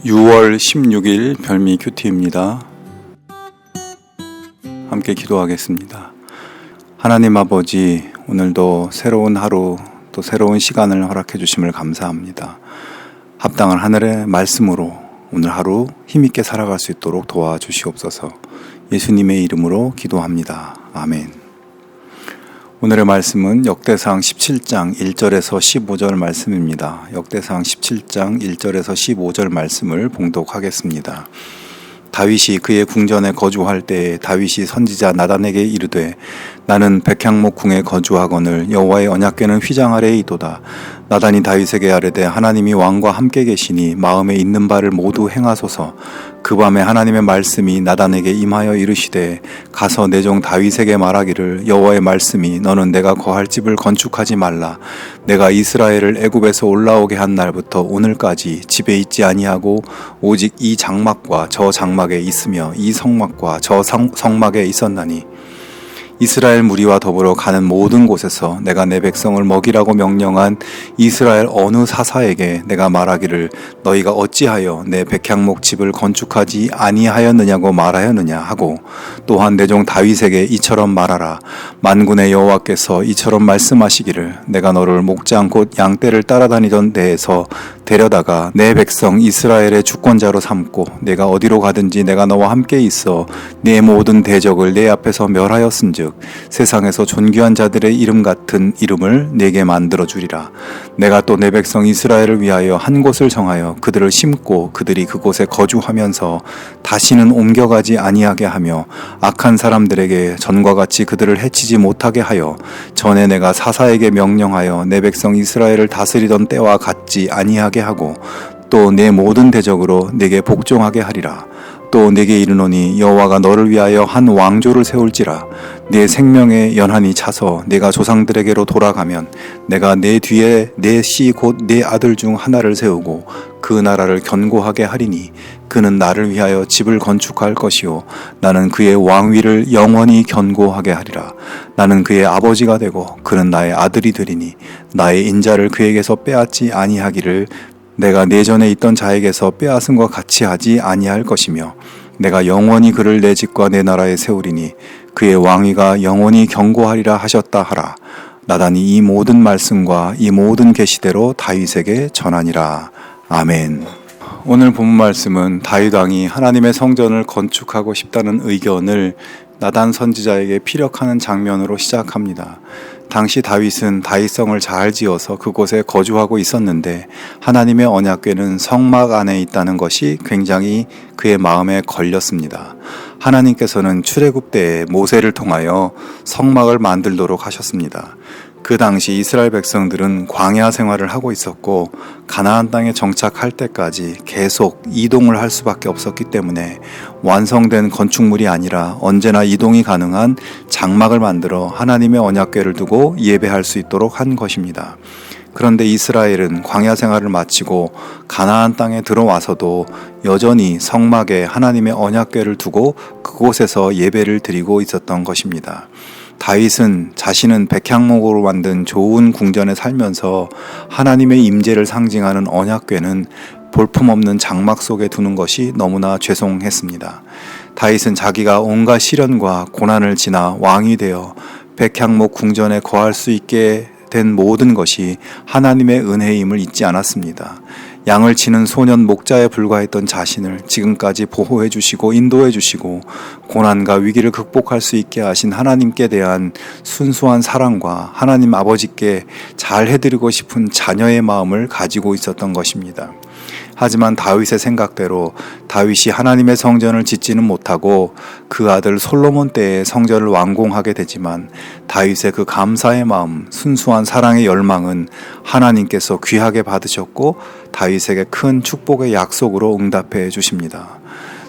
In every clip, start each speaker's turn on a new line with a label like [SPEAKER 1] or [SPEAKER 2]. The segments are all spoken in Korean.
[SPEAKER 1] 6월 16일 별미 큐티입니다. 함께 기도하겠습니다. 하나님 아버지, 오늘도 새로운 하루 또 새로운 시간을 허락해 주심을 감사합니다. 합당한 하늘의 말씀으로 오늘 하루 힘있게 살아갈 수 있도록 도와주시옵소서. 예수님의 이름으로 기도합니다. 아멘. 오늘의 말씀은 역대상 17장 1절에서 15절 말씀입니다. 역대상 17장 1절에서 15절 말씀을 봉독하겠습니다. 다윗이 그의 궁전에 거주할 때에 다윗이 선지자 나단에게 이르되 나는 백향목 궁에 거주하거늘 여호와의 언약궤는 휘장 아래에 있도다. 나단이 다윗에게 아뢰되 하나님이 왕과 함께 계시니 마음에 있는 바를 모두 행하소서. 그 밤에 하나님의 말씀이 나단에게 임하여 이르시되 가서 내 종 다윗에게 말하기를 여호와의 말씀이 너는 내가 거할 집을 건축하지 말라. 내가 이스라엘을 애굽에서 올라오게 한 날부터 오늘까지 집에 있지 아니하고 오직 이 장막과 저 장막에 있으며 이 성막과 저 성막에 있었나니 이스라엘 무리와 더불어 가는 모든 곳에서 내가 내 백성을 먹이라고 명령한 이스라엘 어느 사사에게 내가 말하기를 너희가 어찌하여 내 백향목 집을 건축하지 아니하였느냐고 말하였느냐 하고 또한 내 종 다윗에게 이처럼 말하라. 만군의 여호와께서 이처럼 말씀하시기를 내가 너를 목장 곧 양떼를 따라다니던 데에서 데려다가 내 백성 이스라엘의 주권자로 삼고 내가 어디로 가든지 내가 너와 함께 있어 내 모든 대적을 내 앞에서 멸하였은즉 세상에서 존귀한 자들의 이름 같은 이름을 내게 만들어 주리라. 내가 또 내 백성 이스라엘을 위하여 한 곳을 정하여 그들을 심고 그들이 그곳에 거주하면서 다시는 옮겨가지 아니하게 하며 악한 사람들에게 전과 같이 그들을 해치지 못하게 하여 전에 내가 사사에게 명령하여 내 백성 이스라엘을 다스리던 때와 같지 아니하게 하고 또 내 모든 대적으로 내게 복종하게 하리라. 또 내게 이르노니 여호와가 너를 위하여 한 왕조를 세울지라. 내 생명의 연한이 차서 내가 조상들에게로 돌아가면 내가 내 뒤에 내 씨 곧 내 아들 중 하나를 세우고 그 나라를 견고하게 하리니 그는 나를 위하여 집을 건축할 것이요 나는 그의 왕위를 영원히 견고하게 하리라. 나는 그의 아버지가 되고 그는 나의 아들이 되리니 나의 인자를 그에게서 빼앗지 아니하기를 내가 내전에 있던 자에게서 빼앗은 것 같이 하지 아니할 것이며 내가 영원히 그를 내 집과 내 나라에 세우리니 그의 왕위가 영원히 견고하리라 하셨다 하라. 나단이 이 모든 말씀과 이 모든 계시대로 다윗에게 전하니라. 아멘. 오늘 본문 말씀은 다윗 왕이 하나님의 성전을 건축하고 싶다는 의견을 나단 선지자에게 피력하는 장면으로 시작합니다. 당시 다윗은 다윗성을 잘 지어서 그곳에 거주하고 있었는데 하나님의 언약궤는 성막 안에 있다는 것이 굉장히 그의 마음에 걸렸습니다. 하나님께서는 출애굽 때에 모세를 통하여 성막을 만들도록 하셨습니다. 그 당시 이스라엘 백성들은 광야 생활을 하고 있었고 가나안 땅에 정착할 때까지 계속 이동을 할 수밖에 없었기 때문에 완성된 건축물이 아니라 언제나 이동이 가능한 장막을 만들어 하나님의 언약궤를 두고 예배할 수 있도록 한 것입니다. 그런데 이스라엘은 광야 생활을 마치고 가나안 땅에 들어와서도 여전히 성막에 하나님의 언약궤를 두고 그곳에서 예배를 드리고 있었던 것입니다. 다윗은 자신은 백향목으로 만든 좋은 궁전에 살면서 하나님의 임재를 상징하는 언약궤는 볼품없는 장막 속에 두는 것이 너무나 죄송했습니다. 다윗은 자기가 온갖 시련과 고난을 지나 왕이 되어 백향목 궁전에 거할 수 있게 된 모든 것이 하나님의 은혜임을 잊지 않았습니다. 양을 치는 소년 목자에 불과했던 자신을 지금까지 보호해 주시고 인도해 주시고 고난과 위기를 극복할 수 있게 하신 하나님께 대한 순수한 사랑과 하나님 아버지께 잘 해드리고 싶은 자녀의 마음을 가지고 있었던 것입니다. 하지만 다윗의 생각대로 다윗이 하나님의 성전을 짓지는 못하고 그 아들 솔로몬 때에 성전을 완공하게 되지만 다윗의 그 감사의 마음, 순수한 사랑의 열망은 하나님께서 귀하게 받으셨고 다윗에게 큰 축복의 약속으로 응답해 주십니다.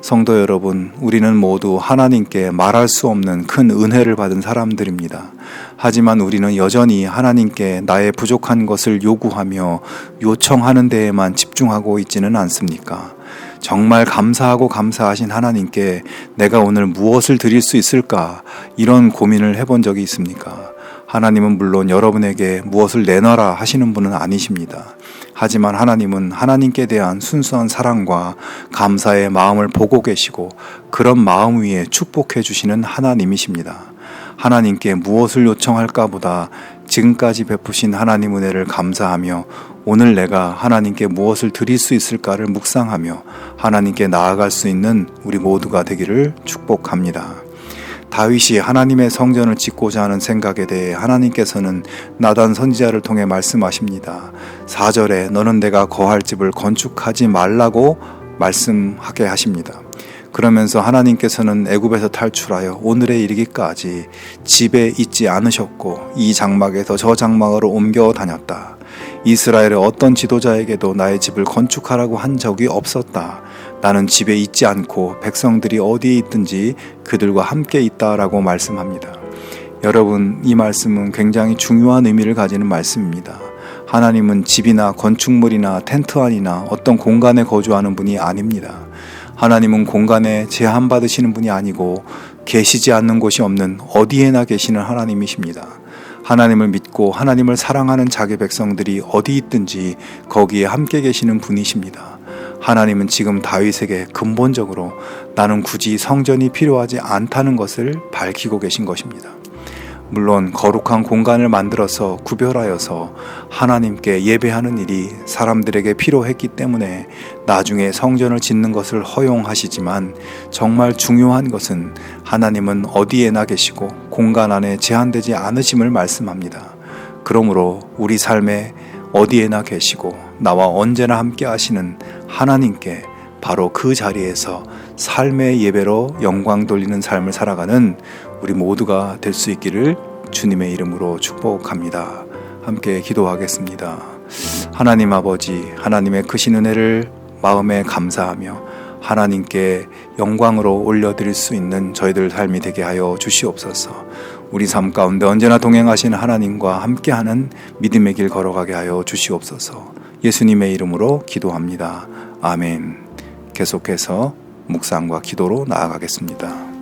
[SPEAKER 1] 성도 여러분, 우리는 모두 하나님께 말할 수 없는 큰 은혜를 받은 사람들입니다. 하지만 우리는 여전히 하나님께 나의 부족한 것을 요구하며 요청하는 데에만 집중하고 있지는 않습니까? 정말 감사하고 감사하신 하나님께 내가 오늘 무엇을 드릴 수 있을까? 이런 고민을 해본 적이 있습니까? 하나님은 물론 여러분에게 무엇을 내놔라 하시는 분은 아니십니다. 하지만 하나님은 하나님께 대한 순수한 사랑과 감사의 마음을 보고 계시고 그런 마음 위에 축복해 주시는 하나님이십니다. 하나님께 무엇을 요청할까 보다 지금까지 베푸신 하나님 은혜를 감사하며 오늘 내가 하나님께 무엇을 드릴 수 있을까를 묵상하며 하나님께 나아갈 수 있는 우리 모두가 되기를 축복합니다. 다윗이 하나님의 성전을 짓고자 하는 생각에 대해 하나님께서는 나단 선지자를 통해 말씀하십니다. 4절에 너는 내가 거할 집을 건축하지 말라고 말씀하게 하십니다. 그러면서 하나님께서는 애굽에서 탈출하여 오늘에 이르기까지 집에 있지 않으셨고 이 장막에서 저 장막으로 옮겨 다녔다. 이스라엘의 어떤 지도자에게도 나의 집을 건축하라고 한 적이 없었다. 나는 집에 있지 않고 백성들이 어디에 있든지 그들과 함께 있다라고 말씀합니다. 여러분, 이 말씀은 굉장히 중요한 의미를 가지는 말씀입니다. 하나님은 집이나 건축물이나 텐트 안이나 어떤 공간에 거주하는 분이 아닙니다. 하나님은 공간에 제한받으시는 분이 아니고 계시지 않는 곳이 없는 어디에나 계시는 하나님이십니다. 하나님을 믿고 하나님을 사랑하는 자기 백성들이 어디 있든지 거기에 함께 계시는 분이십니다. 하나님은 지금 다윗에게 근본적으로 나는 굳이 성전이 필요하지 않다는 것을 밝히고 계신 것입니다. 물론 거룩한 공간을 만들어서 구별하여서 하나님께 예배하는 일이 사람들에게 필요했기 때문에 나중에 성전을 짓는 것을 허용하시지만 정말 중요한 것은 하나님은 어디에나 계시고 공간 안에 제한되지 않으심을 말씀합니다. 그러므로 우리 삶에 어디에나 계시고 나와 언제나 함께 하시는 하나님께 바로 그 자리에서 삶의 예배로 영광 돌리는 삶을 살아가는 우리 모두가 될 수 있기를 주님의 이름으로 축복합니다. 함께 기도하겠습니다. 하나님 아버지, 하나님의 크신 은혜를 마음에 감사하며 하나님께 영광으로 올려드릴 수 있는 저희들 삶이 되게 하여 주시옵소서. 우리 삶 가운데 언제나 동행하시는 하나님과 함께하는 믿음의 길 걸어가게 하여 주시옵소서. 예수님의 이름으로 기도합니다. 아멘. 계속해서 묵상과 기도로 나아가겠습니다.